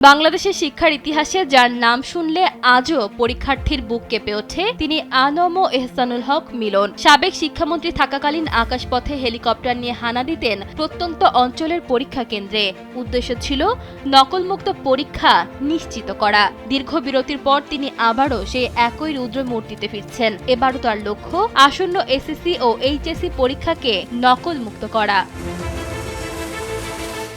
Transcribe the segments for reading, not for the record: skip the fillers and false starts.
বাংলাদেশের শিক্ষার ইতিহাসে যার নাম শুনলে আজও পরীক্ষার্থীর বুক কেঁপে ওঠে তিনি আনম ও এহসানুল হক মিলন। সাবেক শিক্ষামন্ত্রী থাকাকালীন আকাশপথে হেলিকপ্টার নিয়ে হানা দিতেন প্রত্যন্ত অঞ্চলের পরীক্ষা কেন্দ্রে। উদ্দেশ্য ছিল নকলমুক্ত পরীক্ষা নিশ্চিত করা। দীর্ঘ বিরতির পর তিনি আবারও সেই একই রুদ্র মূর্তিতে ফিরছেন। এবারও তার লক্ষ্য আসন্ন এসএসসি ও এইচএসসি পরীক্ষাকে নকলমুক্ত করা।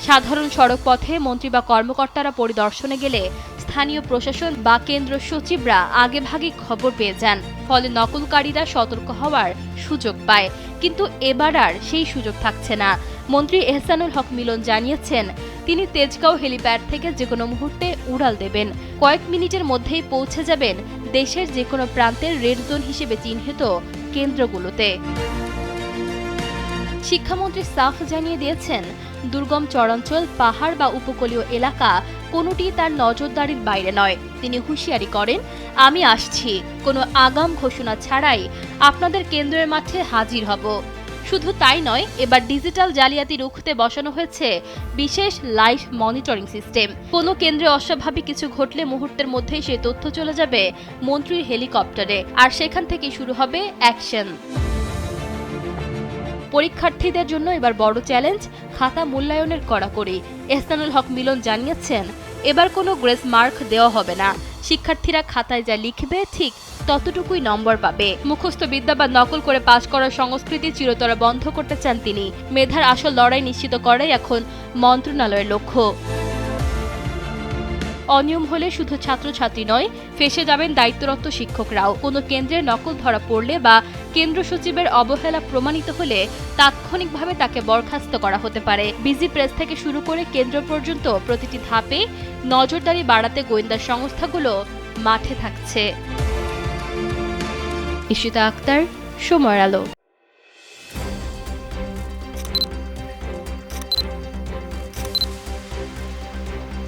সাধারণ সড়ক পথে মন্ত্রী বা কর্মকর্তারা পরিদর্শনে গেলে স্থানীয় প্রশাসন বা কেন্দ্র সচিবরা আগেভাগে খবর পেয়ে যান। ফলে নকলকারীরা সতর্ক হওয়ার সুযোগ পায়। কিন্তু এবার আর সেই সুযোগ থাকছে না। মন্ত্রী এহসানুল হক মিলন জানিয়েছেন তিনি তেজগাঁও হেলিপ্যাড থেকে যেকোনো মুহূর্তে উড়াল দেবেন। কয়েক মিনিটের মধ্যেই পৌঁছে যাবেন দেশের যেকোনো প্রান্তের রেড জোন হিসেবে চিহ্নিত কেন্দ্রগুলোতে। শিক্ষামন্ত্রী সাফ জানিয়ে দিয়েছেন দুর্গম চরাঞ্চল, পাহাড় বা উপকূলীয় এলাকা কোনোটি তার নজরদারির বাইরে নয়। তিনি হুঁশিয়ারি করেন, আমি আসছি, কোনো আগাম ঘোষণা ছাড়াই আপনাদের কেন্দ্রের মাঠে হাজির হব। শুধু তাই নয়, এবার ডিজিটাল জালিয়াতি রুখতে বসানো হয়েছে বিশেষ লাইভ মনিটরিং সিস্টেম। কোনো কেন্দ্রে অস্বাভাবিক কিছু ঘটলে মুহূর্তের মধ্যেই সে তথ্য চলে যাবে মন্ত্রীর হেলিকপ্টারে, আর সেখান থেকে শুরু হবে অ্যাকশন। পরীক্ষার্থীদের জন্য এবার বড় চ্যালেঞ্জ খাতা মূল্যায়নের কড়াকড়ি। এহসানুল হক মিলন জানিয়েছেন এবার কোনো গ্রেস মার্ক দেওয়া হবে না। শিক্ষার্থীরা খাতায় যা লিখবে ঠিক ততটুকুই নম্বর পাবে। মুখস্থ বিদ্যা বা নকল করে পাশ করার সংস্কৃতি চিরতরে বন্ধ করতে চান তিনি। মেধার আসল লড়াই নিশ্চিত করাই এখন মন্ত্রণালয়ের লক্ষ্য। অনিয়ম হলে শুধু ছাত্রছাত্রী নয়, ফেঁসে যাবেন দায়িত্বরত শিক্ষকরাও। কোনো কেন্দ্রে নকল ধরা পড়লে বা কেন্দ্র সচিবের অবহেলা প্রমাণিত হলে তাৎক্ষণিকভাবে তাকে বরখাস্ত করা হতে পারে। বিজি প্রেস থেকে শুরু করে কেন্দ্র পর্যন্ত প্রতিটি ধাপে নজরদারি বাড়াতে গোয়েন্দা সংস্থাগুলো মাঠে থাকছে। ইশিতা আক্তার, সময়ের আলো।